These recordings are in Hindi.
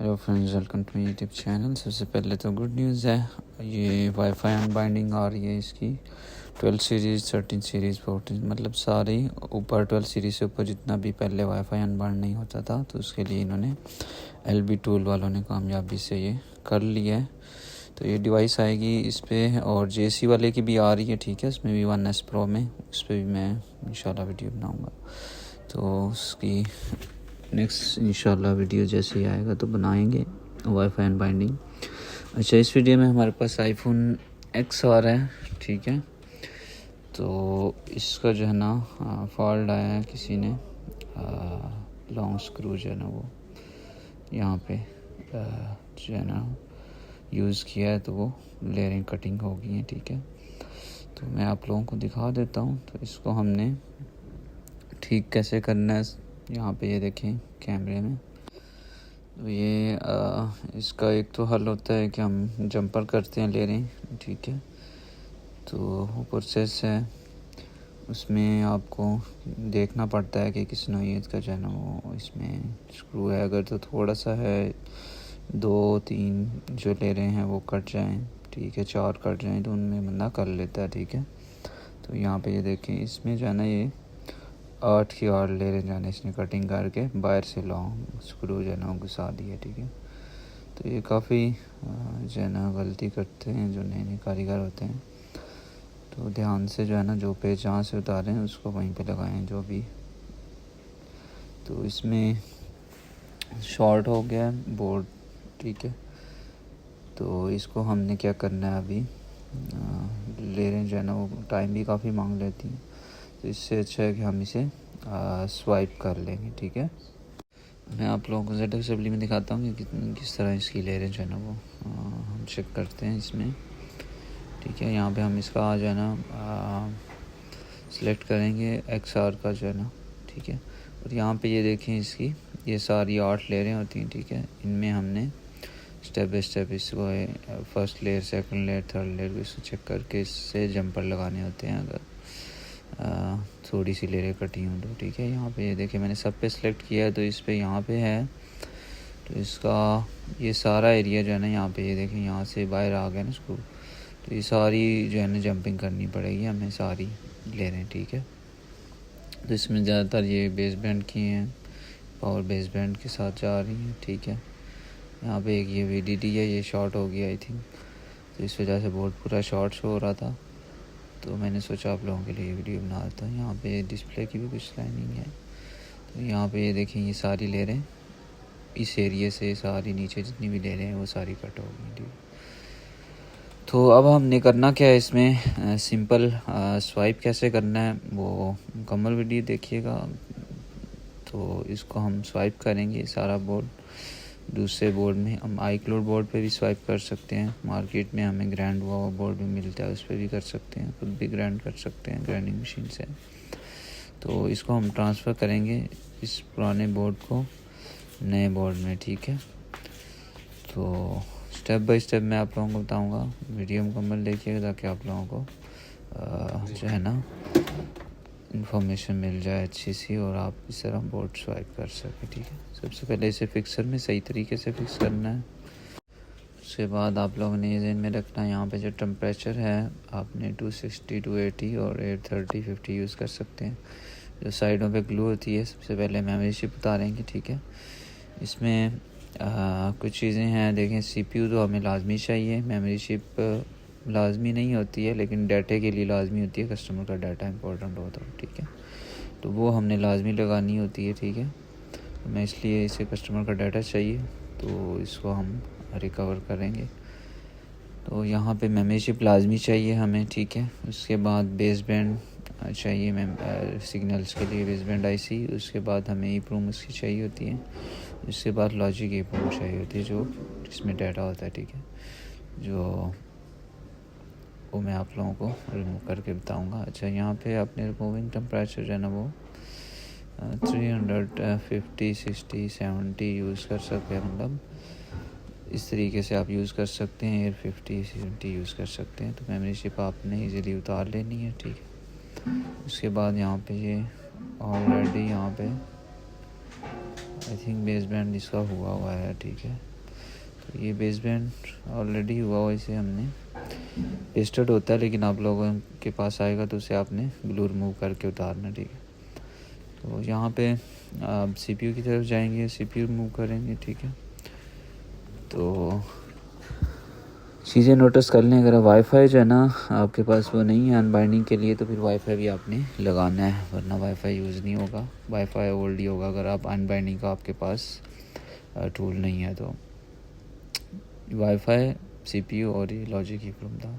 Hello friends, welcome to my YouTube channel. सबसे पहले तो गुड न्यूज़ है, ये वाईफाई अनबाइंडिंग आ रही है इसकी 12 सीरीज़ 13 सीरीज़ 14 मतलब सारी ऊपर 12 सीरीज़ से ऊपर जितना भी पहले वाईफाई अनबाइंड नहीं होता था, तो उसके लिए इन्होंने LB टूल वालों ने कामयाबी से ये कर लिया है। तो ये डिवाइस आएगी इस पर, और JC वाले की भी आ रही है, ठीक है, उसमें भी 1S Pro में, उस पर भी मैं इंशाल्लाह वीडियो बनाऊँगा। तो उसकी नेक्स्ट इंशाल्लाह वीडियो जैसे ही आएगा तो बनाएंगे वाईफाई अनबाइंडिंग। अच्छा, इस वीडियो में हमारे पास iPhone X आ रहा है, ठीक है। तो इसका जो है ना फॉल्ट आया है, किसी ने लॉन्ग स्क्रू जो है ना वो यहाँ पे जो है ना यूज़ किया है, तो वो लेयरिंग कटिंग हो गई है, ठीक है। तो मैं आप लोगों को दिखा देता हूँ। तो इसको हमने ठीक कैसे करना है, यहाँ पे ये देखें कैमरे में। तो ये इसका एक तो हल होता है कि हम जंपर करते हैं लेयरिंग, ठीक है। तो वो प्रोसेस है, उसमें आपको देखना पड़ता है कि किस नौइयत का जो है ना वो इसमें स्क्रू है। अगर तो थोड़ा सा है, 2-3 जो ले रहे हैं वो कट जाएं, ठीक है, 4 कट जाएं तो उनमें बंदा कर लेता है, ठीक है। तो यहाँ पे ये देखें, इसमें जो है ना ये 8 की 8 ले रहे जाने इसने कटिंग करके बाहर से लॉन्ग स्क्रू जो है ना घुसा दिया, ठीक है। तो ये काफ़ी जो है ना गलती करते हैं जो नए नए कारीगर होते हैं। तो ध्यान से जो है ना जो पेज जहाँ से उतारें उसको वहीं पे लगाएं जो भी। तो इसमें शॉर्ट हो गया है बोर्ड, ठीक है। तो इसको हमने क्या करना है अभी, ले रहे जो है ना वो टाइम भी काफ़ी मांग लेती है, तो इससे अच्छा है कि हम इसे स्वाइप कर लेंगे, ठीक है। मैं आप लोगों को ZF असेंबली में दिखाता हूँ कि किस तरह इसकी लेयरें जो है ना वो हम चेक करते हैं इसमें, ठीक है। यहाँ पे हम इसका जो है ना सिलेक्ट करेंगे XR का जो है ना, ठीक है। और यहाँ पे ये देखें, इसकी ये सारी 8 लेयरें होती हैं, ठीक है। इनमें हमने स्टेप बाई स्टेप इसको first layer, second layer, third layer इसको चेक करके इससे जंपर लगाने होते हैं अगर थोड़ी सी लेयरें कटी हों तो, ठीक है। यहाँ पे ये देखिए मैंने सब पे सिलेक्ट किया है, तो इस पे यहाँ पे है, तो इसका ये सारा एरिया जो है ना यहाँ पे ये देखें यहाँ से बाहर आ गया ना स्क्रू, तो ये सारी जो है ना जंपिंग करनी पड़ेगी हमें, सारी लेयरें, ठीक है। तो इसमें ज़्यादातर ये बेस बैंड की हैं, पावर बेस बैंड के साथ जा रही हैं, ठीक है। यहाँ पे एक ये VDD है, ये शॉर्ट हो गया आई थिंक, तो इस वजह से बोर्ड पूरा शॉर्ट शो हो रहा था, तो मैंने सोचा आप लोगों के लिए वीडियो बना देता हूँ। यहाँ पे डिस्प्ले की भी कुछ लाइनिंग है, तो यहाँ पे ये देखें ये सारी ले रहे हैं इस एरिए से, सारी नीचे जितनी भी ले रहे हैं वो सारी कट हो गई, ठीक। तो अब हमने करना क्या है इसमें, सिंपल स्वाइप कैसे करना है वो मुकम्मल वीडियो देखिएगा। तो इसको हम स्वाइप करेंगे सारा बोर्ड। दूसरे बोर्ड में हम iCloud बोर्ड पे भी स्वाइप कर सकते हैं, मार्केट में हमें ग्राइंड हुआ बोर्ड भी मिलता है, उस पर भी कर सकते हैं, खुद भी ग्राइंड कर सकते हैं ग्राइंडिंग मशीन से। तो इसको हम ट्रांसफ़र करेंगे इस पुराने बोर्ड को नए बोर्ड में, ठीक है। तो स्टेप बाय स्टेप मैं आप लोगों को बताऊंगा, वीडियो मुकम्मल देखिएगा ताकि आप लोगों को जो है ना इन्फॉर्मेशन मिल जाए अच्छी सी, और आप इस तरह बोर्ड स्वाइप कर सकें, ठीक है। सबसे पहले इसे फिक्सर में सही तरीके से फिक्स करना है। उसके बाद आप लोगों ने ये ध्यान में रखना है, यहाँ पे जो टेम्परेचर है आपने 260, 280 और 830, 50 यूज़ कर सकते हैं। जो साइडों पे ग्लू होती है, सबसे पहले मेमोरी चिप उतारेंगे, ठीक है। इसमें कुछ चीज़ें हैं, देखें CPU तो हमें लाजमी चाहिए, मेमोरी चिप लाजमी नहीं होती है लेकिन डाटे के लिए लाजमी होती है, कस्टमर का डाटा इंपॉर्टेंट होता है, ठीक है। तो वो हमने लाजमी लगानी होती है, ठीक है। तो मैं इसलिए इसे कस्टमर का डाटा चाहिए, तो इसको हम रिकवर करेंगे। तो यहाँ पे मेमोरी चिप लाजमी चाहिए हमें, ठीक है। उसके बाद बेस बैंड चाहिए सिग्नल्स के लिए, बेस बैंड IC। उसके बाद हमें EEPROM उसकी चाहिए होती है। उसके बाद लॉजिक EEPROM चाहिए होती है जो इसमें डाटा होता है, ठीक है। जो वो मैं आप लोगों को रिमूव करके बताऊंगा। अच्छा, यहाँ पे आपने रिमूविंग टेम्परेचर जो है ना वो 350, 60, 70 यूज़ कर सकते हैं, मतलब इस तरीके से आप यूज़ कर सकते हैं। 50, 70 यूज़ कर सकते हैं। तो मेमोरी चिप आपने इजीली उतार लेनी है, ठीक है। उसके बाद यहाँ पे ये ऑलरेडी यहाँ पे आई थिंक बेस बैंड इसका हुआ है, ठीक है। तो ये बेस बैंड ऑलरेडी हुआ इसे हमने पेस्टेड होता है, लेकिन आप लोगों के पास आएगा तो उसे आपने ग्लू रिमूव करके उतारना, ठीक है। तो यहाँ पे आप CPU की तरफ जाएंगे, CPU रिमूव करेंगे, ठीक है। तो चीज़ें नोटिस कर लें, अगर वाईफाई जो है ना आपके पास वो नहीं है अनबाइंडिंग के लिए, तो फिर वाईफाई भी आपने लगाना है, वरना वाईफाई यूज़ नहीं होगा, वाईफाई ओल्ड ही होगा अगर आप अनबाइंडिंग का आपके पास टूल नहीं है। तो वाईफाई, CPU और ये लॉजिक ईप्रोम था।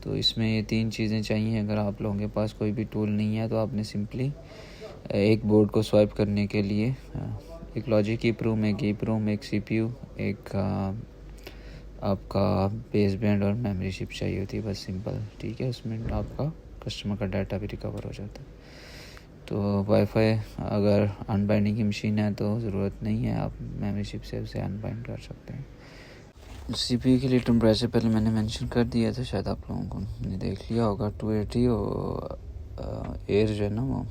तो इसमें ये 3 चीज़ें चाहिए। अगर आप लोगों के पास कोई भी टूल नहीं है तो आपने सिंपली एक बोर्ड को स्वाइप करने के लिए एक लॉजिक ईप्रोम, एक ईप्रोम, एक CPU, एक आपका बेस बैंड और मेमोरी चिप चाहिए होती है, बस सिंपल, ठीक है। उसमें आपका कस्टमर का डाटा भी रिकवर हो जाता है। तो वाईफाई अगर अनबाइंडिंग की मशीन है तो ज़रूरत नहीं है, आप मेमोरी चिप से उसे अनबाइंड कर सकते हैं। CPU के लिए टेम्परेचर पहले मैंने मेंशन कर दिया था, शायद आप लोगों को ने देख लिया होगा। 280 और एयर जो है ना वो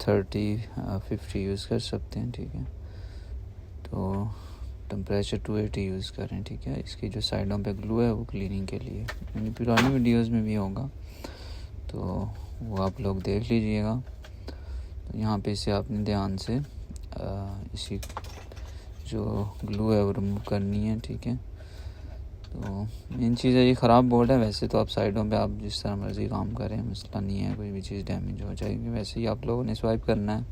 30-50 यूज़ कर सकते हैं, ठीक है। तो टेम्परेचर 280 यूज़ करें, ठीक है। इसकी जो साइडों पे ग्लू है वो क्लीनिंग के लिए, मेरी पुरानी वीडियोस में भी होगा, तो वो आप लोग देख लीजिएगा। तो यहाँ पे इसे आपने ध्यान से इसी जो ग्लू है वो रिमूव करनी है, ठीक है। तो मेन चीज़ है, ये ख़राब बोर्ड है। वैसे तो आप साइडों पे आप जिस तरह मर्ज़ी काम करें, मसला नहीं है, कोई भी चीज़ डैमेज हो जाएगी, वैसे ही आप लोगों ने स्वाइप करना है।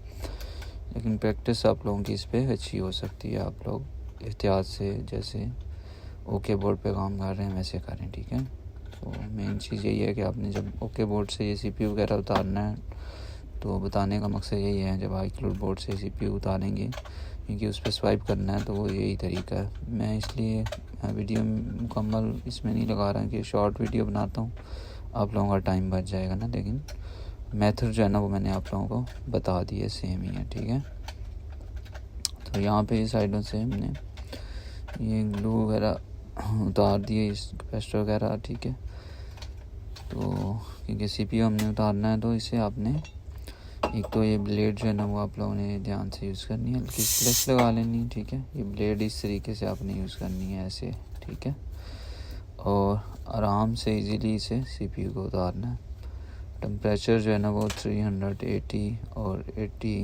लेकिन प्रैक्टिस आप लोगों की इस पर अच्छी हो सकती है, आप लोग एहतियात से जैसे ओके बोर्ड पे काम कर रहे हैं वैसे करें, ठीक है। तो मेन चीज़ यही है कि आपने जब ओके बोर्ड से ये CPU वगैरह उतारना है, तो बताने का मकसद यही है, जब iCloud बोर्ड से CPU उतारेंगे क्योंकि उस पर स्वाइप करना है, तो वो यही तरीका है। मैं इसलिए वीडियो मुकम्मल इसमें नहीं लगा रहा कि शॉर्ट वीडियो बनाता हूँ, आप लोगों का टाइम बच जाएगा ना, लेकिन मेथड जो है ना वो मैंने आप लोगों को बता दिया, सेम ही है, ठीक है। तो यहाँ पे इस साइडों से हमने ये ग्लू वगैरह उतार दिए, इस कैपेसिटर वगैरह, ठीक है। तो क्योंकि CPU हमने उतारना है, तो इसे आपने एक तो ये ब्लेड जो है ना वो आप लोगों ने ध्यान से यूज़ करनी है, हल्की फ्लेक्स लगा लेनी है, ठीक है। ये ब्लेड इस तरीके से आपने यूज़ करनी है, ऐसे, ठीक है। और आराम से इजीली इसे CPU को उतारना है। टेम्परेचर जो है ना वो 380 और 80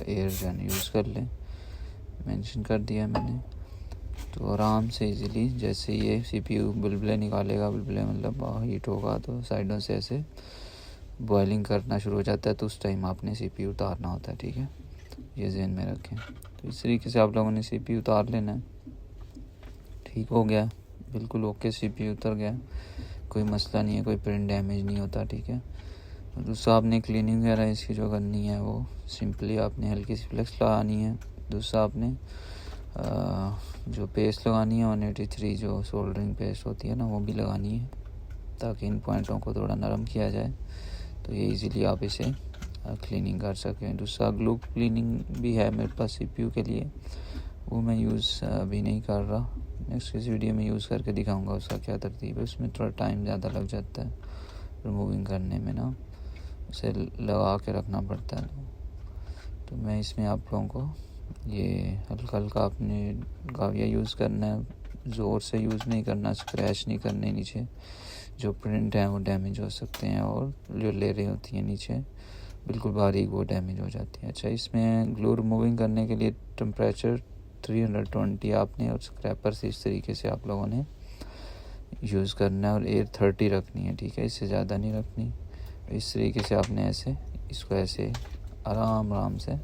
एयर जो है ना यूज़ कर लें, मेंशन कर दिया मैंने। तो आराम से इजीली जैसे ये CPU बुलबुले निकालेगा, बुलबुले मतलब हीट होगा, तो साइडों से ऐसे बॉइलिंग करना शुरू हो जाता है, तो उस टाइम आपने CPU उतारना होता है, ठीक है। ये ज़हन में रखें। तो इस तरीके से आप लोगों ने CPU उतार लेना है। ठीक हो गया, बिल्कुल ओके, CPU उतर गया, कोई मसला नहीं है, कोई प्रिंट डैमेज नहीं होता, ठीक है। दूसरा आपने क्लीनिंग वगैरह इसकी जो करनी है वो सिंपली आपने हल्की सी फ्लेक्स लगानी है। दूसरा आपने जो पेस्ट लगानी है 183 जो सोल्डरिंग पेस्ट होती है ना वो भी लगानी है, ताकि इन पॉइंटों को थोड़ा नरम किया जाए, तो ये इजीली आप इसे क्लीनिंग कर सकें। दूसरा ग्लू क्लीनिंग भी है मेरे पास CPU के लिए, वो मैं यूज़ अभी नहीं कर रहा, नेक्स्ट किसी वीडियो में यूज़ करके दिखाऊंगा उसका क्या तरतीब है। उसमें थोड़ा टाइम ज़्यादा लग जाता है रिमूविंग करने में ना, उसे लगा के रखना पड़ता है। तो मैं इसमें आप लोगों को ये हल्का हल्का अपने गाविया यूज़ करना है, ज़ोर से यूज़ नहीं करना, स्क्रैच नहीं करने नीचे, जो प्रिंट है वो डैमेज हो सकते हैं, और जो लेयरें होती हैं नीचे बिल्कुल बारीक वो डैमेज हो जाती है। अच्छा, इसमें ग्लू रिमूविंग करने के लिए टेम्परेचर 320 आपने और स्क्रैपर से इस तरीके से आप लोगों ने यूज़ करना है, और एयर 30 रखनी है, ठीक है, इससे ज़्यादा नहीं रखनी। इस तरीके से आपने ऐसे इसको ऐसे आराम से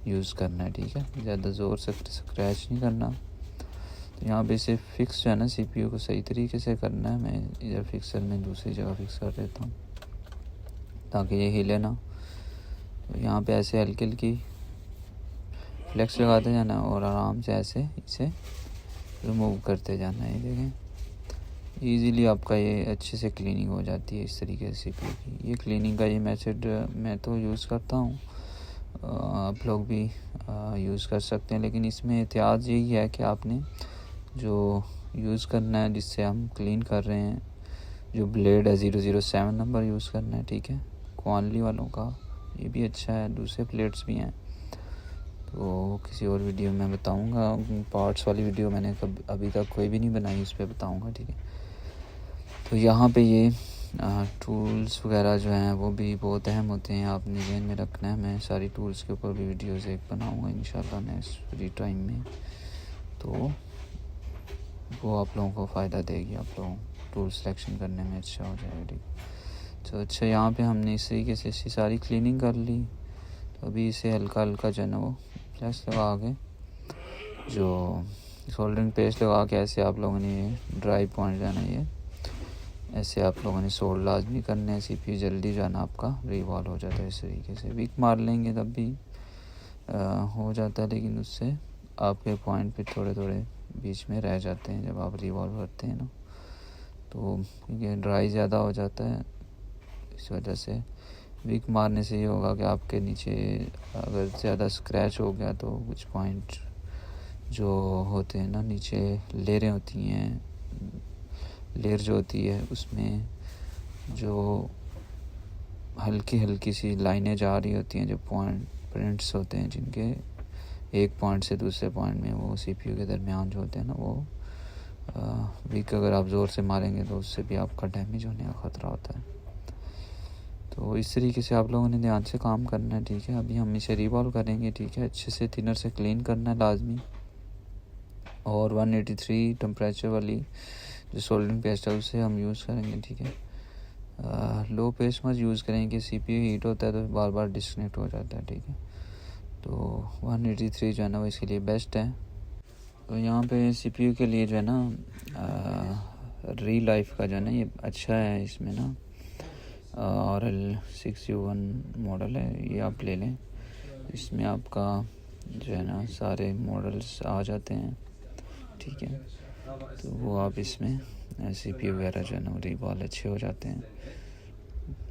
यूज़ करना है, ठीक है, ज़्यादा ज़ोर से स्क्रैच नहीं करना। तो यहाँ पे इसे फिक्स जो है ना CPU को सही तरीके से करना है। मैं इधर फिक्सर में दूसरी जगह फिक्स कर देता हूँ ताकि ये हिले ना। तो यहाँ पे ऐसे हल्की हल्की फ्लेक्स लगाते जाना और आराम से ऐसे इसे रिमूव करते जाना है। देखें इजीली आपका ये अच्छे से क्लीनिंग हो जाती है इस तरीके से CPU की। ये क्लीनिंग का ये मेथड मैं तो यूज़ करता हूँ, आप लोग भी यूज़ कर सकते हैं, लेकिन इसमें एहतियात यही है कि आपने जो यूज़ करना है जिससे हम क्लीन कर रहे हैं, जो ब्लेड है 007 नंबर यूज़ करना है, ठीक है, क्वानली वालों का, ये भी अच्छा है, दूसरे प्लेट्स भी हैं, तो किसी और वीडियो में बताऊंगा। पार्ट्स वाली वीडियो मैंने अभी तक कोई भी नहीं बनाई, उस पर बताऊंगा, ठीक है। तो यहाँ पे ये टूल्स वगैरह जो हैं वो भी बहुत अहम होते हैं, आपने ध्यान में रखना है। मैं सारी टूल्स के ऊपर भी वीडियोस एक बनाऊंगा इंशाल्लाह नेक्स्ट फ्री टाइम में, तो वो आप लोगों को फ़ायदा देगी, आप लोगों टूल सिलेक्शन करने में अच्छा हो जाएगा, ठीक। तो अच्छा, यहाँ पे हमने इस तरीके से इसकी सारी क्लीनिंग कर ली। तो अभी इसे हल्का हल्का जो है ना वो फ्लैश लगा के, जो सोल्डरिंग पेस्ट लगा के ऐसे आप लोगों ने ये ड्राई पॉइंट जाना, ये ऐसे आप लोगों ने सोल्ड लाजमी करने हैं। CPU जल्दी जाना आपका रिवॉल्व हो जाता है। इस तरीके से विक मार लेंगे तब भी हो जाता है, लेकिन उससे आपके पॉइंट पे थोड़े थोड़े बीच में रह जाते हैं जब आप रिवॉल्व करते हैं ना, तो ये ड्राई ज़्यादा हो जाता है। इस वजह से विक मारने से ये होगा कि आपके नीचे अगर ज़्यादा स्क्रैच हो गया तो कुछ पॉइंट जो होते हैं ना नीचे लेयरें होती हैं, लेयर जो होती है उसमें जो हल्की हल्की सी लाइनें जा रही होती हैं, जो प्रिंट्स होते हैं जिनके एक पॉइंट से दूसरे पॉइंट में वो CPU के दरमियान जो होते हैं ना, वो विक अगर आप ज़ोर से मारेंगे तो उससे भी आपका डैमेज होने का ख़तरा होता है। तो इस तरीके से आप लोगों ने ध्यान से काम करना है, ठीक है। अभी हम इसे रिवॉल्व करेंगे, ठीक है। अच्छे से थिनर से क्लीन करना है लाजमी, और 183 टेम्परेचर वाली जो सोल्डरिंग पेस्ट है उसे हम यूज़ करेंगे, ठीक है। लो पेस्ट मत यूज़ करेंगे, CPU हीट होता है तो बार बार डिस्कनेक्ट हो जाता है, ठीक है। तो 183 जो है ना वो इसके लिए बेस्ट है। तो यहाँ पे CPU के लिए जो है ना री लाइफ का जो है ना ये अच्छा है। इसमें ना RL6U1 मॉडल है, ये आप ले लें। इसमें आपका जो है ना सारे मॉडल्स आ जाते हैं, ठीक है। तो वो आप इसमें CPU वगैरह जो है ना रिवॉल्व अच्छे हो जाते हैं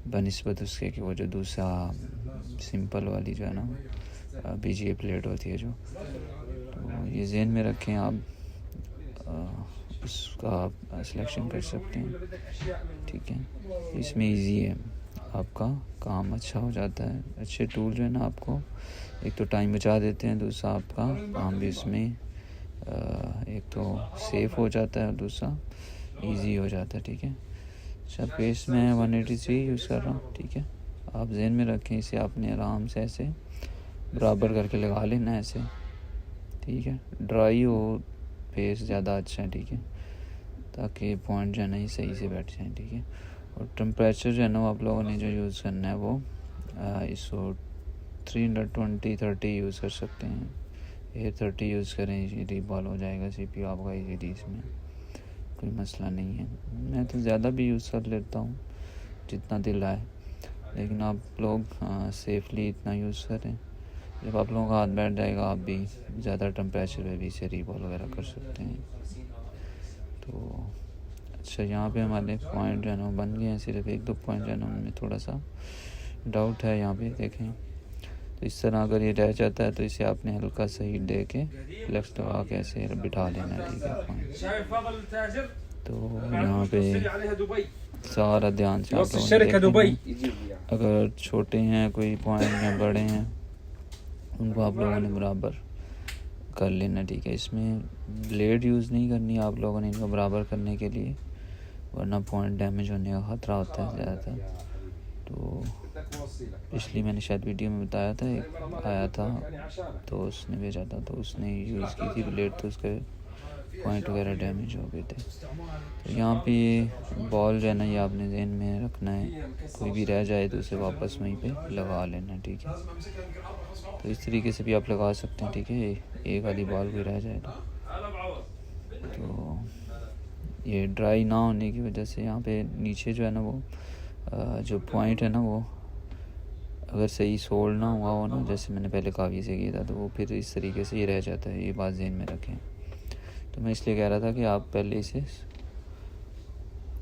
बनिस्बत उसके कि वो जो दूसरा सिंपल वाली जो है ना BGA प्लेट होती है जो, तो ये ज़हन में रखें आप, उसका आप सिलेक्शन कर सकते हैं, ठीक है। इसमें इजी है, आपका काम अच्छा हो जाता है। अच्छे टूल जो है ना आपको एक तो टाइम बचा देते हैं, दूसरा आपका काम भी इसमें एक तो सेफ़ हो जाता है और दूसरा इजी हो जाता है, ठीक है। अच्छा, पेस्ट में 183 यूज़ कर रहा हूँ, ठीक है। आप ज़हन में रखें, इसे आपने आराम से ऐसे बराबर करके लगा लेना है ऐसे, ठीक है। ड्राई हो पेस्ट ज़्यादा अच्छा है, ठीक है, ताकि पॉइंट जो है ना सही से बैठ जाए, ठीक है। और टेम्परेचर जो है ना आप लोगों ने जो यूज़ करना है वो इसको 320-30 यूज़ कर सकते हैं। ये 30 यूज़ करें, रिवॉल्व हो जाएगा CPU आपका इजीली, इसमें कोई मसला नहीं है। मैं तो ज़्यादा भी यूज़ कर लेता हूँ जितना दिल आए, लेकिन आप लोग सेफली इतना यूज़ करें। जब आप लोगों का हाथ बैठ जाएगा आप भी ज़्यादा टेम्परेचर पे भी इसे रिवॉल्व वगैरह कर सकते हैं। तो अच्छा, यहाँ पे हमारे पॉइंट जो है ना बन गए हैं, सिर्फ 1-2 पॉइंट जो है ना उनमें थोड़ा सा डाउट है, यहाँ पे देखें। तो इस तरह अगर ये रह जाता है तो इसे आपने हल्का सा हीट दे के फ्लेक्स लगा के ऐसे बिठा लेना है, ठीक है पॉइंट। तो यहाँ पे सारा ध्यान से आप लोग अगर छोटे हैं कोई पॉइंट या बड़े हैं उनको आप लोगों ने बराबर कर लेना, ठीक है। इसमें ब्लेड यूज़ नहीं करनी आप लोगों ने इनको बराबर करने के लिए, वरना पॉइंट डैमेज होने का ख़तरा होता है ज़्यादातर। तो पिछली मैंने शायद वीडियो में बताया था, एक आया था तो उसने भेजा था, तो उसने यूज़ की थी ब्लेड, तो उसके पॉइंट वगैरह डैमेज हो गए थे। तो यहाँ पे ये बॉल जो है ना ये आपने ज़हन में रखना है, कोई भी रह जाए तो उसे वापस वहीं पे लगा लेना, ठीक है। तो इस तरीके से भी आप लगा सकते हैं, ठीक है। एक आधी बॉल भी रह जाए तो ये ड्राई ना होने की वजह से यहाँ पे नीचे जो है ना वो जो पॉइंट है ना वो अगर सही सोल्ड ना हुआ हो ना, जैसे मैंने पहले कावी से किया था, तो वो फिर इस तरीके से ये रह जाता है। ये बात ज़हन में रखें। तो मैं इसलिए कह रहा था कि आप पहले इसे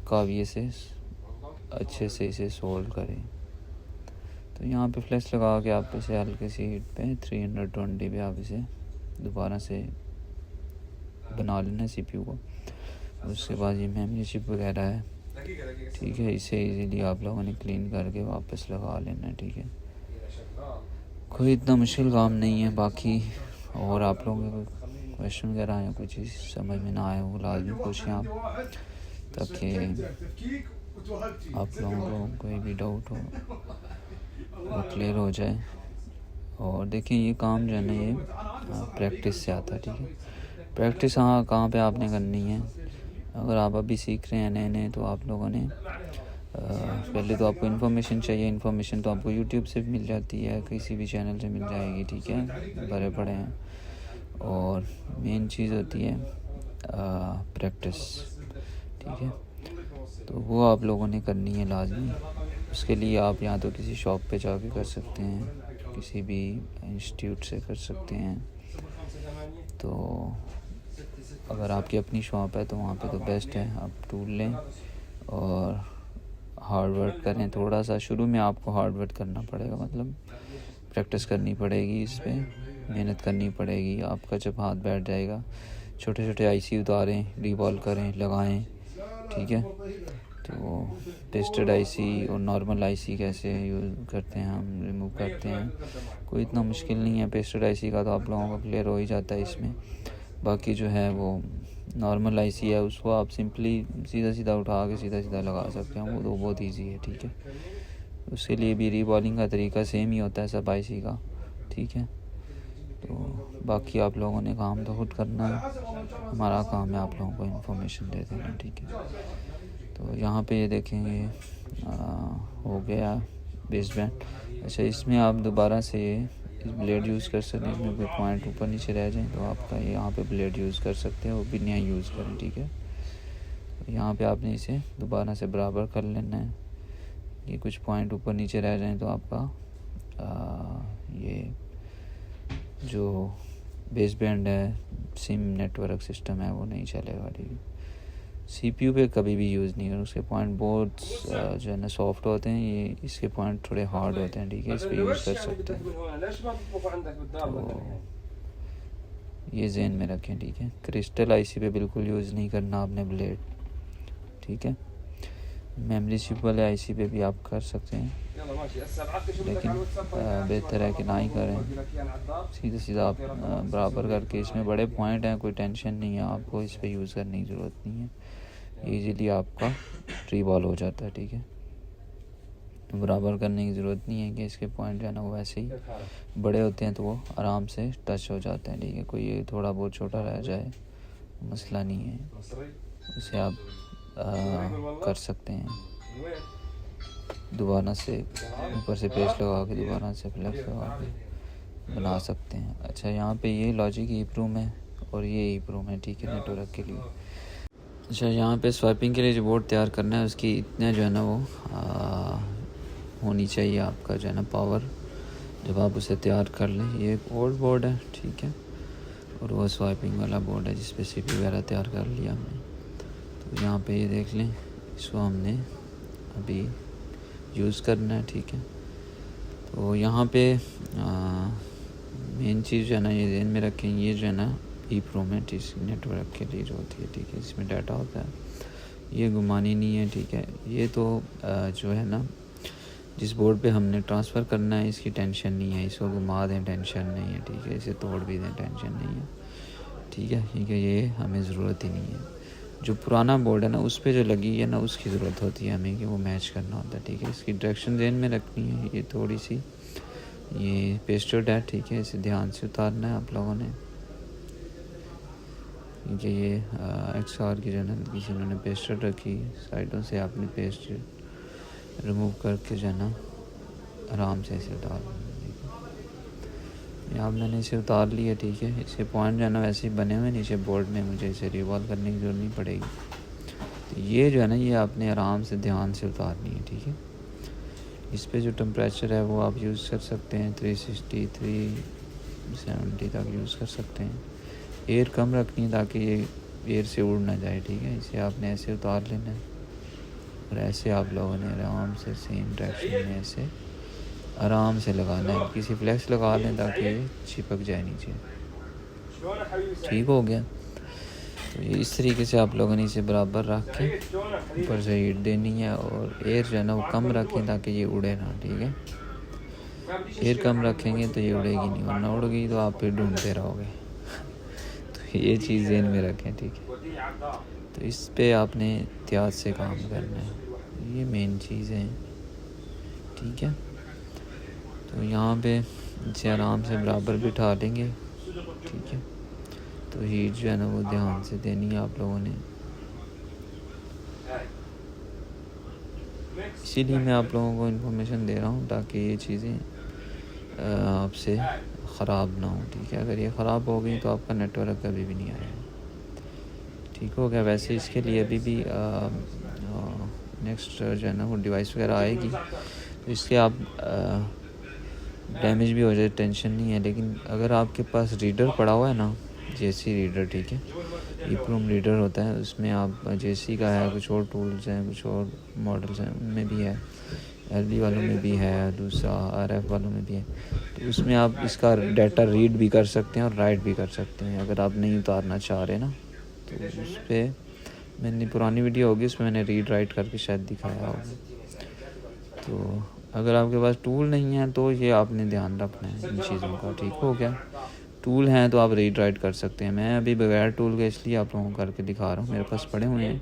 काविये से अच्छे से इसे सोल्ड करें। तो यहाँ पे फ्लैश लगा के आप इसे हल्के सी हीट पे 320 पे आप इसे दोबारा से बना लेना CPU को। उसके बाद ये मेमोरी चिप वगैरह है, ठीक है, इसे इजीली आप लोगों ने क्लीन करके वापस लगा लेना है, ठीक है। कोई इतना मुश्किल काम नहीं है। बाकी और आप लोगों के क्वेश्चन वगैरह आए, कोई चीज़ समझ में ना आए वो लाजमी पूछें आप, ताकि आप लोगों को कोई भी डाउट हो वो क्लियर हो जाए। और देखिए ये काम जो है ना ये प्रैक्टिस से आता है, ठीक है। प्रैक्टिस हाँ कहाँ पे आपने करनी है, अगर आप अभी सीख रहे हैं नए नए तो आप लोगों ने पहले तो आपको इन्फॉर्मेशन चाहिए। इन्फॉर्मेशन तो आपको यूट्यूब से मिल जाती है, किसी भी चैनल से मिल जाएगी, ठीक है, भरे पड़े हैं। और मेन चीज़ होती है प्रैक्टिस, ठीक है। तो वो आप लोगों ने करनी है लाजमी। उसके लिए आप या तो किसी शॉप पे जाके कर सकते हैं, किसी भी इंस्टीट्यूट से कर सकते हैं। तो अगर आपकी अपनी शॉप है तो वहाँ पे तो बेस्ट है, आप टूल लें और हार्ड वर्क करें। थोड़ा सा शुरू में आपको हार्ड वर्क करना पड़ेगा, मतलब प्रैक्टिस करनी पड़ेगी, इस पर मेहनत करनी पड़ेगी। आपका जब हाथ बैठ जाएगा, छोटे छोटे आईसी उतारें, रीबॉल करें, लगाएं, ठीक है। तो टेस्टेड आईसी और नॉर्मल आईसी कैसे यूज़ करते हैं, हम रिमूव करते हैं, कोई इतना मुश्किल नहीं है। पेस्टेड आईसी का तो आप लोगों का क्लियर हो ही जाता है इसमें। बाकी जो है वो नॉर्मल आईसी है, उसको आप सिंपली सीधा सीधा उठा के सीधा सीधा लगा सकते हैं, वो तो बहुत इजी है, ठीक है। उसके लिए भी रीबॉलिंग का तरीका सेम ही होता है सब आईसी का, ठीक है। तो बाकी आप लोगों ने काम तो खुद करना है, हमारा काम है आप लोगों को इन्फॉर्मेशन दे देना, ठीक है। तो यहाँ पे ये देखेंगे हो गया बेस बैंड। अच्छा, इसमें आप दोबारा से ब्लेड यूज़ कर सकते हैं। इसमें कोई पॉइंट ऊपर नीचे रह जाए तो आपका यहाँ पे ब्लेड यूज़ कर सकते हैं, वो भी नया यूज़ करें, ठीक है। यहाँ पे आपने इसे दोबारा से बराबर कर लेना है। ये कुछ पॉइंट ऊपर नीचे रह जाएं तो आपका ये जो बेस बैंड है, सिम नेटवर्क सिस्टम है, वो नहीं चलेगा, ठीक है। सीपीयू पे कभी भी यूज़ नहीं करें, उसके पॉइंट बहुत जो है ना सॉफ्ट होते हैं, ये इसके पॉइंट थोड़े हार्ड होते हैं, ठीक है। इस पर यूज़ कर सकते हैं, तो ये ज़हन में रखें, ठीक है। क्रिस्टल आईसी पे बिल्कुल यूज़ नहीं करना आपने ब्लेड, ठीक है। मेमोरी चिप वाले आईसी पे भी आप कर सकते हैं, लेकिन बेहतर है कि ना ही करें। सीधा सीधा आप बराबर करके, इसमें बड़े पॉइंट हैं, कोई टेंशन नहीं है, आपको इस पे यूज़ करने की ज़रूरत नहीं है। इजीली आपका ट्री बॉल हो जाता है, ठीक है। बराबर करने की ज़रूरत नहीं है कि इसके पॉइंट जो है ना वो वैसे ही बड़े होते हैं तो वो आराम से टच हो जाते हैं, ठीक है। कोई ये थोड़ा बहुत छोटा रह जाए मसला नहीं है, उसे आप कर सकते हैं। दोबारा से ऊपर से पेस्ट लगा के दोबारा से फ्लेक्स लगा के बना सकते हैं। अच्छा, यहाँ पे ये लॉजिक ईप्रूम है और ये ईप्रूम है, ठीक है, नेटवर्क के लिए। अच्छा, यहाँ पे स्वाइपिंग के लिए जो बोर्ड तैयार करना है उसकी इतने जो है ना वो होनी चाहिए आपका जो है ना पावर, जब आप उसे तैयार कर लें। ये एक ओल्ड बोर्ड है, ठीक है, और वो स्वाइपिंग वाला बोर्ड है जिस पे सीपी वगैरह तैयार कर लिया हमने। तो यहाँ पे ये देख लें, इसको हमने अभी यूज़ करना है, ठीक है। तो यहाँ पे मेन चीज़ जो है ना ये ध्यान में रखें, ये जो है ना ईप्रोम है, नेटवर्क के लिए जो होती है, ठीक है, इसमें डाटा होता है, ये घुमानी नहीं है, ठीक है। ये तो जो है ना जिस बोर्ड पे हमने ट्रांसफ़र करना है इसकी टेंशन नहीं है, इसको घुमा दें टेंशन नहीं है, ठीक है, इसे तोड़ भी दें टेंशन नहीं है, ठीक है, क्योंकि ये हमें ज़रूरत ही नहीं है। जो पुराना बोर्ड है ना उस पर जो लगी है ना उसकी ज़रूरत होती है हमें कि वो मैच करना होता है, ठीक है। इसकी डायरेक्शन ध्यान में रखनी है। ये थोड़ी सी ये पेस्टेड है, ठीक है, इसे ध्यान से उतारना है आप लोगों ने, क्योंकि ये XR की जो है ना किसी उन्होंने पेस्टेड रखी, साइडों से आपने पेस्ट रिमूव करके जो है ना आराम से इसे उतार यहाँ मैंने इसे उतार लिया, ठीक है। इसके पॉइंट जो है ना वैसे ही बने हुए नीचे बोर्ड में, मुझे इसे रिवॉल्व करने की ज़रूरत नहीं पड़ेगी। तो ये जो है ना ये आपने आराम से ध्यान से उतारनी है, ठीक है। इस पे जो टेम्परेचर है वो आप यूज़ कर सकते हैं, 360 370 तक यूज़ कर सकते हैं। एयर कम रखनी है ताकि ये एयर से उड़ ना जाए, ठीक है। इसे आपने ऐसे उतार लेना है और ऐसे आप लोगों ने आराम से सेम डायरेक्शन में ऐसे आराम से लगाना है। किसी फ्लेक्स लगा लें ताकि ये चिपक जाए नीचे, ठीक हो गया। तो इस तरीके से आप लोगों ने इसे बराबर रख के ऊपर से हीट देनी है और एयर जो है ना वो कम रखें ताकि ये उड़े ना, ठीक है। एयर कम रखेंगे तो ये उड़ेगी नहीं, वरना उड़ गई तो आप फिर ढूंढते रहोगे। तो ये चीज़ ध्यान में रखें, ठीक है। तो इस पे आपने एहतियात से काम करना है, ये मेन चीज़ है, ठीक है। तो यहाँ पे इसे आराम से बराबर बिठा लेंगे, ठीक है। तो हीट जो है ना वो ध्यान से देनी है आप लोगों ने, इसीलिए मैं आप लोगों को इन्फॉर्मेशन दे रहा हूँ ताकि ये चीज़ें आपसे ख़राब ना हो, ठीक है। अगर ये ख़राब हो गई तो आपका नेटवर्क कभी भी नहीं आएगा, ठीक हो गया। वैसे इसके लिए अभी भी नेक्स्ट जो है ना वो डिवाइस वगैरह आएगी, तो इसके आप डैमेज भी हो जाए टेंशन नहीं है। लेकिन अगर आपके पास रीडर पड़ा हुआ है ना, जेसी रीडर, ठीक है, EEPROM रीडर होता है, उसमें आप जेसी का है, कुछ और टूल्स हैं, कुछ और मॉडल्स हैं, उनमें भी है, LD वालों में भी है, दूसरा RF वालों में भी है। तो उसमें आप इसका डाटा रीड भी कर सकते हैं और राइट भी कर सकते हैं। अगर आप नहीं उतारना चाह रहे ना, तो उस पर मैंने पुरानी वीडियो होगी, उसमें मैंने रीड राइट करके शायद दिखाया होगा। तो अगर आपके पास टूल नहीं है तो ये आपने ध्यान रखना है इन चीज़ों का, ठीक हो गया। टूल हैं तो आप रीड राइट कर सकते हैं। मैं अभी बगैर टूल के इसलिए आप लोगों को करके दिखा रहा हूँ, मेरे पास पड़े हुए हैं,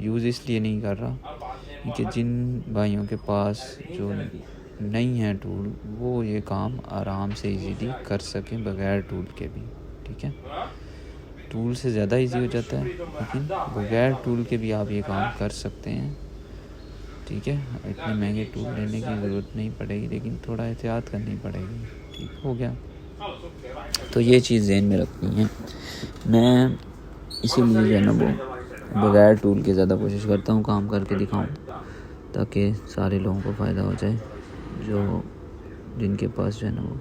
यूज़ इसलिए नहीं कर रहा कि जिन भाइयों के पास जो नहीं है टूल, वो ये काम आराम से इजीली कर सकें बगैर टूल के भी, ठीक है। टूल से ज़्यादा इजी हो जाता है, लेकिन बगैर टूल के भी आप ये काम कर सकते हैं, ठीक है। इतने महंगे टूल लेने की ज़रूरत नहीं पड़ेगी, लेकिन थोड़ा एहतियात करनी पड़ेगी, ठीक हो गया। तो ये चीज़ ध्यान में रखनी है। मैं इसीलिए जो है ना वो बगैर टूल के ज़्यादा कोशिश करता हूँ काम करके दिखाऊं, ताकि सारे लोगों को फ़ायदा हो जाए, जो जिनके पास जो है ना वो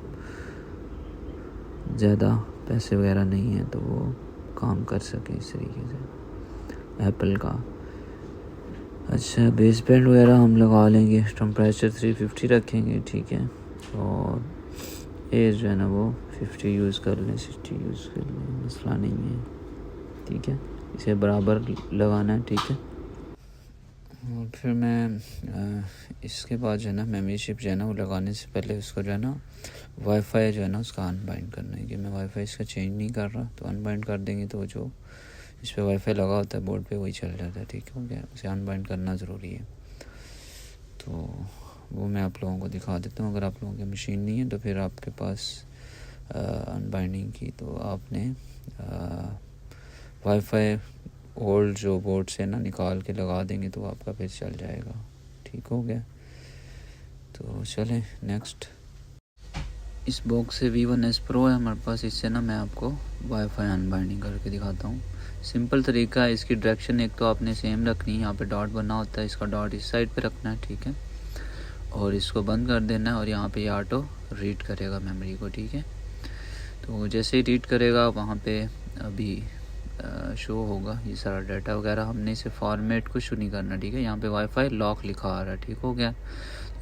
ज़्यादा पैसे वगैरह नहीं हैं, तो वो काम कर सकें इस तरीके से एप्पल का। अच्छा, बेस बैंड वगैरह हम लगा लेंगे, टेम्परेचर 350 रखेंगे, ठीक है। और एज जो है ना वो 50 यूज़ कर लें, 60 यूज़ कर लें, मसला नहीं है, ठीक है। इसे बराबर लगाना है, ठीक है। और फिर मैं इसके बाद जो है ना मेमोरी जो है ना वो लगाने से पहले उसको जो है ना वाईफाई जो है ना उसका अनबाइंड करना है, कि मैं वाईफाई इसका चेंज नहीं कर रहा, तो अनबाइंड कर देंगे तो जो इस पर वाईफाई लगा होता है बोर्ड पे वही चल जाता है, ठीक हो गया। उसे अनबाइंड करना ज़रूरी है, तो वो मैं आप लोगों को दिखा देता हूँ। अगर आप लोगों की मशीन नहीं है तो फिर आपके पास अनबाइंडिंग की, तो आपने वाईफाई ओल्ड जो बोर्ड से ना निकाल के लगा देंगे तो आपका फिर चल जाएगा, ठीक हो गया। तो चलें नेक्स्ट। इस बॉक्स से V1S Pro है हमारे पास, इससे ना मैं आपको वाईफाई अनबाइंडिंग करके दिखाता हूँ। सिंपल तरीका है इसकी। डायरेक्शन एक तो आपने सेम रखनी है, यहाँ पे डॉट बना होता है, इसका डॉट इस साइड पे रखना है, ठीक है। और इसको बंद कर देना है, और यहाँ पे ये ऑटो रीड करेगा मेमोरी को, ठीक है। तो जैसे ही रीड करेगा वहाँ पे अभी शो होगा ये सारा डाटा वगैरह। हमने इसे फॉर्मेट कुछ नहीं करना, ठीक है। यहाँ पे वाईफाई लॉक लिखा आ रहा है, ठीक हो गया।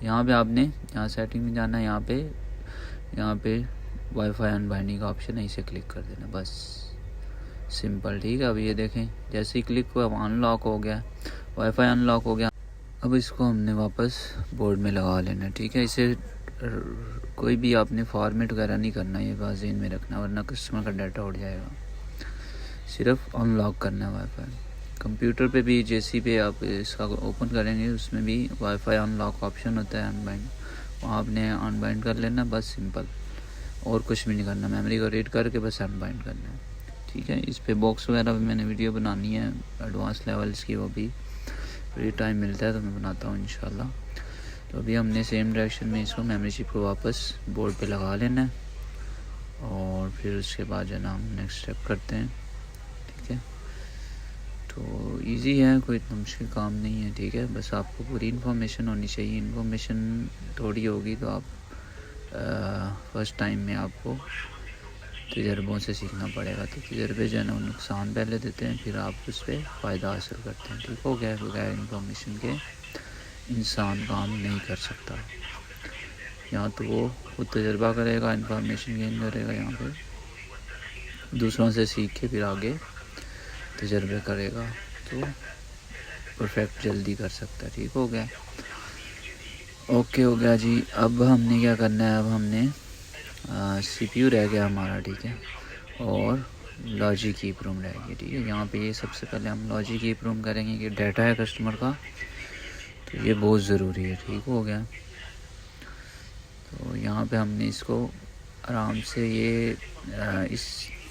यहाँ पे आपने यहाँ सेटिंग में जाना है, यहाँ पे वाईफाई अनबाइंडिंग का ऑप्शन है, इसे क्लिक कर देना, बस सिंपल, ठीक है। अब ये देखें जैसे ही क्लिक हुआ अनलॉक हो गया, वाईफाई अनलॉक हो गया। अब इसको हमने वापस बोर्ड में लगा लेना, ठीक है। इसे कोई भी आपने फॉर्मेट वगैरह नहीं करना, ये बात ज़हन में रखना, वरना कस्टमर का डाटा उड़ जाएगा। सिर्फ अनलॉक करना है वाईफाई। कंप्यूटर पे भी जैसी पे आप इसका ओपन करेंगे उसमें भी वाईफाई अनलॉक ऑप्शन होता है अनबाइंड, वहाँ आपने अनबाइंड कर लेना, बस सिंपल, और कुछ भी नहीं करना। मेमोरी को रीड करके बस अनबाइंड करना है, ठीक है। इस पे बॉक्स वगैरह भी मैंने वीडियो बनानी है एडवांस लेवल्स की, वो भी फ्री टाइम मिलता है तो मैं बनाता हूँ इंशाल्लाह। तो अभी हमने सेम डायरेक्शन में इसको मेमोरी चिप को वापस बोर्ड पे लगा लेना है, और फिर उसके बाद जो है ना हम नेक्स्ट स्टेप करते हैं, ठीक है। तो इजी है, कोई इतना मुश्किल काम नहीं है, ठीक है। बस आपको पूरी इन्फॉर्मेशन होनी चाहिए। इन्फॉर्मेशन थोड़ी होगी तो आप फर्स्ट टाइम में आपको तजर्बों से सीखना पड़ेगा। तो तजर्बे जो है ना नुकसान पहले देते हैं, फिर आप उस पर फ़ायदा हासिल करते हैं, ठीक हो गया। बगैर इन्फॉर्मेशन के इंसान काम नहीं कर सकता। यहाँ तो वो खुद तजर्बा करेगा, इन्फॉर्मेशन गेन करेगा, यहाँ पे दूसरों से सीख के फिर आगे तजर्बे करेगा, तो परफेक्ट जल्दी कर सकता है, ठीक हो गया। ओके हो गया जी। अब हमने क्या करना है, अब हमने CPU रह गया हमारा, ठीक है, और लॉजिक ईप्रूम रह गया, ठीक है। यहाँ पे ये सबसे पहले हम लॉजिक ईप्रूम करेंगे कि डाटा है कस्टमर का, तो ये बहुत ज़रूरी है, ठीक हो गया। तो यहाँ पे हमने इसको आराम से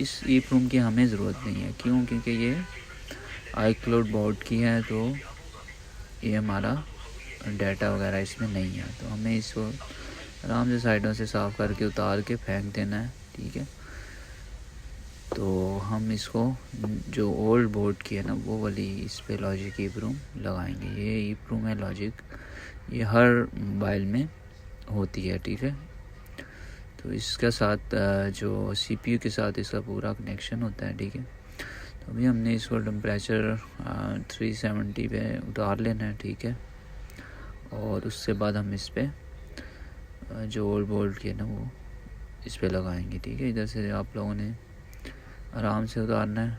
इस ईप्रूम की हमें ज़रूरत नहीं है, क्यों, क्योंकि ये iCloud बोर्ड की है, तो ये हमारा डाटा वगैरह इसमें नहीं है। तो हमें इसको आराम से साइडों से साफ़ करके उतार के फेंक देना है, ठीक है। तो हम इसको जो ओल्ड बोर्ड की है ना, वो वाली इस पे लॉजिक ईप्रूम लगाएंगे। ये ईप्रूम है लॉजिक, ये हर मोबाइल में होती है, ठीक है। तो इसके साथ जो CPU के साथ इसका पूरा कनेक्शन होता है, ठीक है। तो अभी हमने इसको टेम्परेचर 370 पे उतार लेना है, ठीक है। और उसके बाद हम इस पे जो ओल्ड बोर्ड की है ना, वो इस पे लगाएंगे, ठीक है। इधर से आप लोगों ने आराम से उतारना है,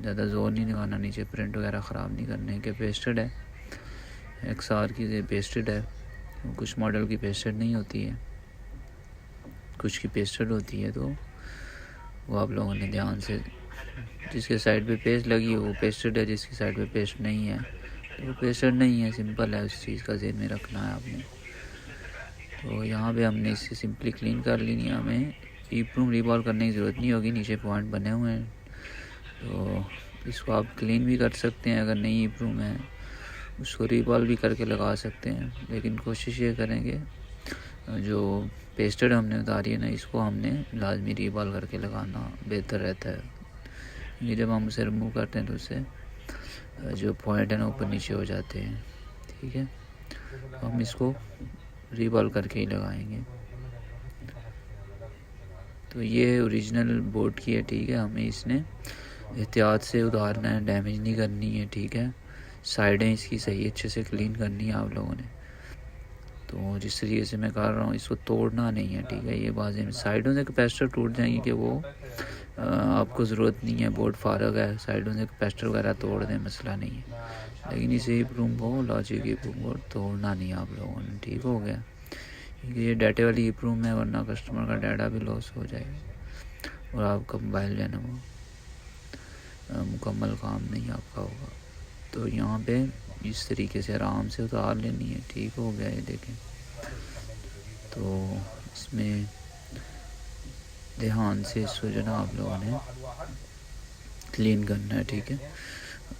ज़्यादा ज़ोर नहीं लगाना, नीचे प्रिंट वगैरह ख़राब नहीं करने के। पेस्टेड है, XR की ये पेस्टेड है, कुछ मॉडल की पेस्टेड नहीं होती है, कुछ की पेस्टेड होती है, तो वो आप लोगों ने ध्यान से, जिसके साइड पे पेस्ट लगी है वो पेस्टेड है, जिसकी साइड पे पेस्ट नहीं है तो वो पेस्टेड नहीं है, सिंपल है, उस चीज़ का ज़हन में रखना है आपने। तो यहाँ पे हमने इसे सिंपली क्लीन कर लेनी है, हमें ईप्रूम रीबॉल करने की ज़रूरत नहीं होगी, नीचे पॉइंट बने हुए हैं, तो इसको आप क्लीन भी कर सकते हैं। अगर नहीं ईप्रूम है उसको रीबॉल भी करके लगा सकते हैं, लेकिन कोशिश ये करेंगे जो पेस्टेड हमने उतारी है ना, इसको हमने लाजमी रीबॉल करके लगाना बेहतर रहता है। ये जब हम उसे रिमूव करते हैं तो उससे जो पॉइंट है ना ऊपर नीचे हो जाते हैं, ठीक है। तो हम इसको रीबॉल करके ही लगाएंगे। तो ये ओरिजिनल बोर्ड की है, ठीक है। हमें इसने एहतियात से उतारना है, डैमेज नहीं करनी है, ठीक है। साइडें इसकी सही अच्छे से क्लीन करनी है आप लोगों ने। तो जिस तरीके से मैं कर रहा हूँ, इसको तोड़ना नहीं है, ठीक है। ये बाजें में साइडों से कैपेसिटर टूट जाएंगे कि वो आपको ज़रूरत नहीं है, बोर्ड फारग है, साइडों से कैपेसिटर वगैरह तोड़ दें, मसला नहीं है। लेकिन इस ईप्रूम को, लॉजिक ईप्रूम को तोड़ना नहीं है आप लोगों ने, ठीक हो गया। क्योंकि ये डाटे वाली ईप्रूम है, वरना कस्टमर का डाटा भी लॉस हो जाएगा और आपका मोबाइल जो है ना वो मुकम्मल काम नहीं आपका होगा। तो यहाँ पे इस तरीके से आराम से उतार लेनी है, ठीक हो गया। ये देखें, तो इसमें ध्यान से इसको जो ना आप लोगों ने क्लीन करना है, ठीक है।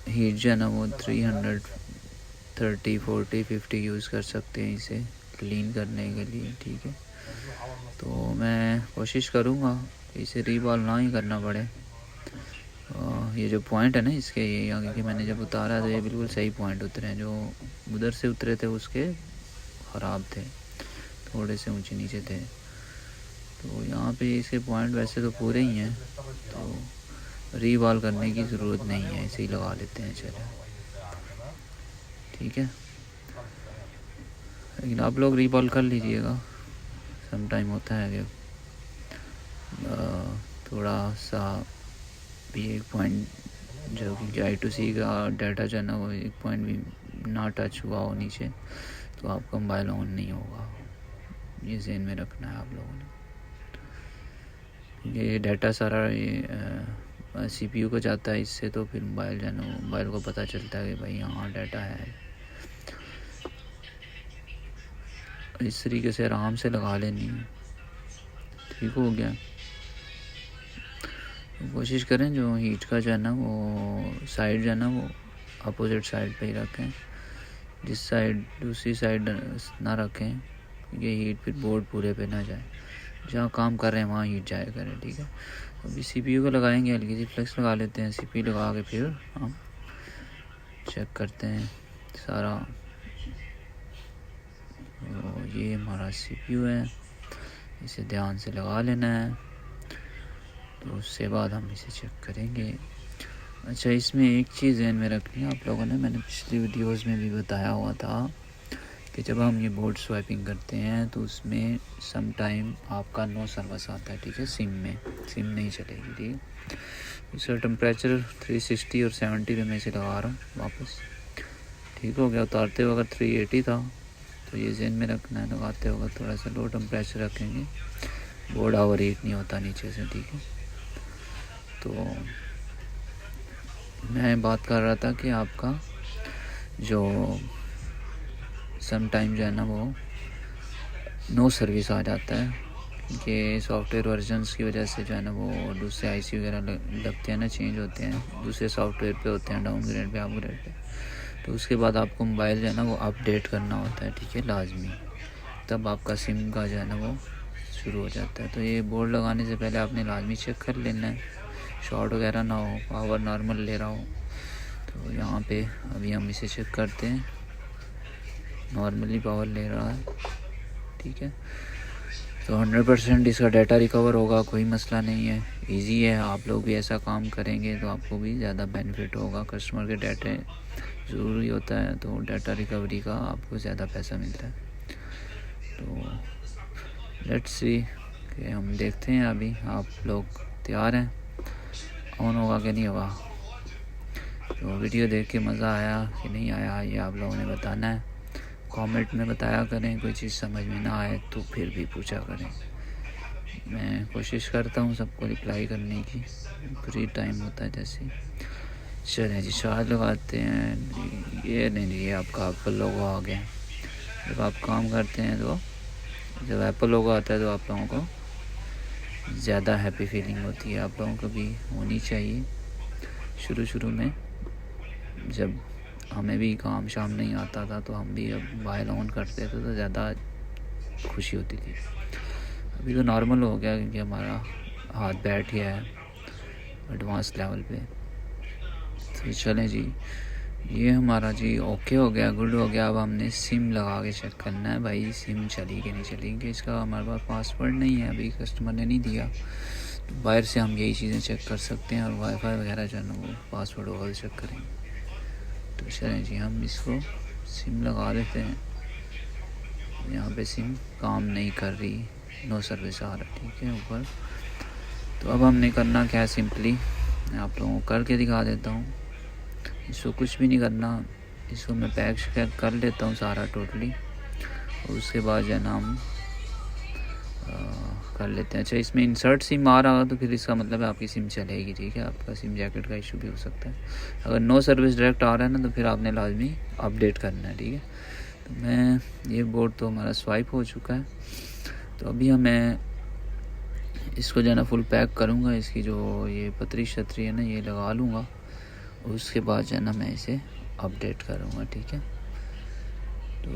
हीट जो है ना वो 330, 40, 50 यूज़ कर सकते हैं इसे क्लीन करने के लिए, ठीक है। तो मैं कोशिश करूँगा इसे रीबॉल ना ही करना पड़े। ये जो पॉइंट है ना इसके, ये आगे के मैंने जब उतारा तो ये बिल्कुल सही पॉइंट उतरे हैं, जो उधर से उतरे थे उसके ख़राब थे, थोड़े से ऊंचे नीचे थे। तो यहाँ पे इसके पॉइंट वैसे तो पूरे ही हैं, तो रीबॉल करने की ज़रूरत नहीं है, इसे ही लगा लेते हैं, चले, ठीक है। लेकिन आप लोग रीबॉल कर लीजिएगा, सम टाइम होता है कि थोड़ा सा भी एक पॉइंट जो कि I2C का डाटा जो है ना वो एक पॉइंट भी ना टच हुआ हो नीचे, तो आपका मोबाइल ऑन नहीं होगा, ये ज़हन में रखना है आप लोगों ने। ये डाटा सारा ये CPU को जाता है इससे, तो फिर मोबाइल जो है ना मोबाइल को पता चलता है कि भाई यहाँ डाटा है। इस तरीके से आराम से लगा लेनी है, ठीक हो गया। तो कोशिश करें जो हीट का जो है ना वो साइड जो है ना वो अपोजिट साइड पे ही रखें, जिस साइड दूसरी साइड ना रखें, क्योंकि हीट फिर बोर्ड पूरे पे ना जाए, जहाँ काम कर रहे हैं वहाँ हीट जाया करें, ठीक है। अभी CPU को लगाएंगे, हल्की सी फ्लेक्स लगा लेते हैं, CPU लगा के फिर हम चेक करते हैं सारा। तो ये हमारा CPU है, इसे ध्यान से लगा लेना है, तो उसके बाद हम इसे चेक करेंगे। अच्छा, इसमें एक चीज़ ध्यान में रखनी है आप लोगों ने, मैंने पिछली वीडियोस में भी बताया हुआ था कि जब हम ये बोर्ड स्वाइपिंग करते हैं तो उसमें सम टाइम आपका नो सर्विस आता है, ठीक है। सिम नहीं चलेगी, ठीक है। इसका टेम्परेचर 360 और 70 पे मैं इसे लगा रहा हूँ वापस, ठीक हो गया। उतारते हुए अगर 380 था तो ये जहन में रखना है। लगाते वक्त थोड़ा सा लो टेम्परेचर रखेंगे, बोर्ड ओवर हीट नहीं होता नीचे से, ठीक है। तो मैं बात कर रहा था कि आपका जो सम टाइम जो है ना वो नो सर्विस आ जाता है, कि सॉफ्टवेयर वर्जन्स की वजह से जो है ना वो दूसरे आईसी वगैरह लगते हैं ना, चेंज होते हैं, दूसरे सॉफ्टवेयर पे होते हैं, डाउनग्रेड पे अपग्रेड पे। तो उसके बाद आपको मोबाइल जो है ना वो अपडेट करना होता है, ठीक है, लाजमी। तब आपका सिम का जो है ना वो शुरू हो जाता है। तो ये बोर्ड लगाने से पहले आपने लाजमी चेक कर लेना है, शॉर्ट वगैरह ना हो, पावर नॉर्मल ले रहा हो। तो यहाँ पे अभी हम इसे चेक करते हैं, नॉर्मली पावर ले रहा है, ठीक है। तो 100% इसका डाटा रिकवर होगा, कोई मसला नहीं है, इजी है। आप लोग भी ऐसा काम करेंगे तो आपको भी ज़्यादा बेनिफिट होगा। कस्टमर के डाटा ज़रूरी होता है, तो डाटा रिकवरी का आपको ज़्यादा पैसा मिलता है। तो लेट्स सी कि हम देखते हैं अभी। आप लोग तैयार हैं, ऑन होगा कि नहीं होगा। तो वीडियो देख के मज़ा आया कि नहीं आया ये आप लोगों ने बताना है, कमेंट में बताया करें। कोई चीज़ समझ में ना आए तो फिर भी पूछा करें, मैं कोशिश करता हूँ सबको रिप्लाई करने की, फ्री टाइम होता है जैसे। चलें जी, चार्ज लगाते हैं। ये नहीं, ये आपका एप्पल लोगो आ गया। जब आप काम करते हैं तो जब एप्पल लोगो आता है तो आप लोगों को ज़्यादा हैप्पी फीलिंग होती है, आप लोगों को भी होनी चाहिए। शुरू में जब हमें भी काम शाम नहीं आता था तो हम भी अब मोबाइल ऑन करते थे तो ज़्यादा खुशी होती थी। अभी तो नॉर्मल हो गया क्योंकि हमारा हाथ बैठ गया है एडवांस लेवल पे। तो चलें जी, ये हमारा जी ओके हो गया, गुड हो गया। अब हमने सिम लगा के चेक करना है भाई सिम चली कि नहीं चली, कि इसका हमारे पास पासवर्ड नहीं है, अभी कस्टमर ने नहीं दिया। तो बाहर से हम यही चीज़ें चेक कर सकते हैं, और वाईफाई वगैरह जो है ना वो पासवर्ड वगैरह चेक करेंगे। तो चलें जी, हम इसको सिम लगा देते हैं। यहाँ पे सिम काम नहीं कर रही, नो सर्विस आ रहा, ठीक है ऊपर। तो अब हमने करना क्या है, सिंपली मैं आप लोगों को करके दिखा देता हूँ। इसको कुछ भी नहीं करना, इसको मैं पैक कर लेता हूँ सारा टोटली, और उसके बाद जो है ना हम कर लेते हैं। अच्छा, इसमें इंसर्ट सिम आ रहा हो तो फिर इसका मतलब है आपकी सिम चलेगी, ठीक है। आपका सिम जैकेट का इशू भी हो सकता है। अगर नो सर्विस डायरेक्ट आ रहा है ना तो फिर आपने लाजमी अपडेट करना है, ठीक है। तो मैं ये बोर्ड तो हमारा स्वाइप हो चुका है, तो अभी हमें इसको जो है ना फुल पैक करूँगा। इसकी जो ये पतरी शतरी है ना ये लगा लूँगा, और उसके बाद जो है ना मैं इसे अपडेट करूँगा, ठीक है। तो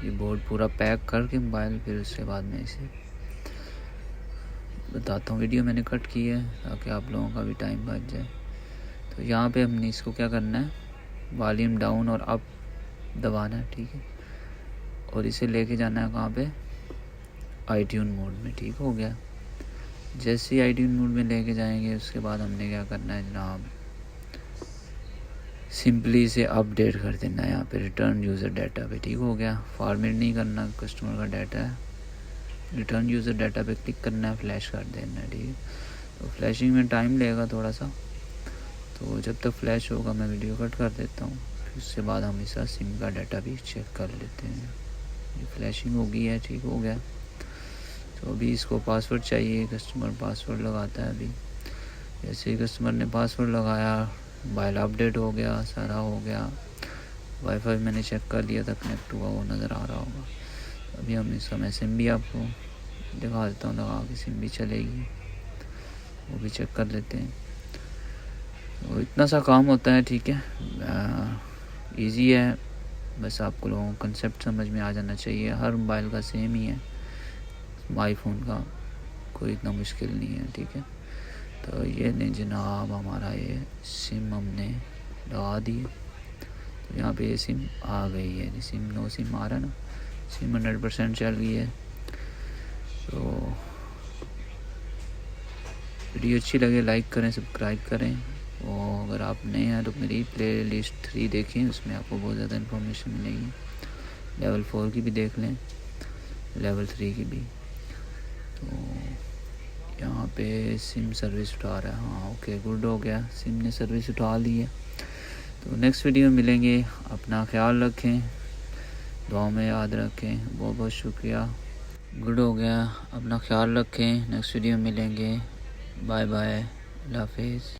ये बोर्ड पूरा पैक करके मोबाइल, फिर उसके बाद मैं इसे बताता हूँ। वीडियो मैंने कट की है ताकि आप लोगों का भी टाइम बच जाए। तो यहाँ पे हमने इसको क्या करना है, वॉल्यूम डाउन और अप दबाना है, ठीक है। और इसे लेके जाना है कहाँ पे, आईट्यून मोड में, ठीक हो गया। जैसे ही आईट्यून मोड में लेके जाएंगे उसके बाद हमने क्या करना है जनाब, सिंपली इसे अपडेट कर देना है यहाँ पे रिटर्न यूज़र डाटा पे, ठीक हो गया। फॉर्मेट नहीं करना, कस्टमर का डाटा है, रिटर्न यूज़र डाटा पे क्लिक करना है, फ्लैश कर देना है, ठीक है। तो फ्लैशिंग में टाइम लगेगा थोड़ा सा, तो जब तक फ्लैश होगा मैं वीडियो कट कर देता हूँ। फिर उसके बाद हम इसका सिम का डाटा भी चेक कर लेते हैं। ये फ्लैशिंग हो गई है, ठीक हो गया। तो अभी इसको पासवर्ड चाहिए, कस्टमर पासवर्ड लगाता है। अभी जैसे ही कस्टमर ने पासवर्ड लगाया, मोबाइल अपडेट हो गया, सारा हो गया। वाईफाई मैंने चेक कर लिया था, कनेक्ट हुआ, वो नज़र आ रहा होगा। अभी हम इसका मैं सिम भी आपको दिखा देता हूँ, लगा के सिम भी चलेगी, वो भी चेक कर लेते हैं। तो इतना सा काम होता है, ठीक है। इजी है, बस आपको लोगों को कंसेप्ट समझ में आ जाना चाहिए। हर मोबाइल का सेम ही है, आईफोन का कोई इतना मुश्किल नहीं है, ठीक है। तो ये नहीं जनाब, हमारा ये सिम हमने लगा दी। तो यहाँ पे ये सिम आ गई है, सिम नो सिम आ रहा है ना, सिम 100% चल गई है। तो वीडियो अच्छी लगे लाइक करें, सब्सक्राइब करें, और अगर आप नए हैं तो मेरी प्ले लिस्ट 3 देखें, उसमें आपको बहुत ज़्यादा इन्फॉर्मेशन मिलेगी। लेवल 4 की भी देख लें, लेवल 3 की भी। तो यहाँ पे सिम सर्विस उठा रहा है, हाँ ओके गुड हो गया, सिम ने सर्विस उठा ली है। तो नेक्स्ट वीडियो में मिलेंगे, अपना ख्याल रखें, दुआ में याद रखें। बहुत बहुत शुक्रिया। गुड हो गया, अपना ख्याल रखें। नेक्स्ट वीडियो मिलेंगे। बाय बाय, अल्लाह हाफिज़।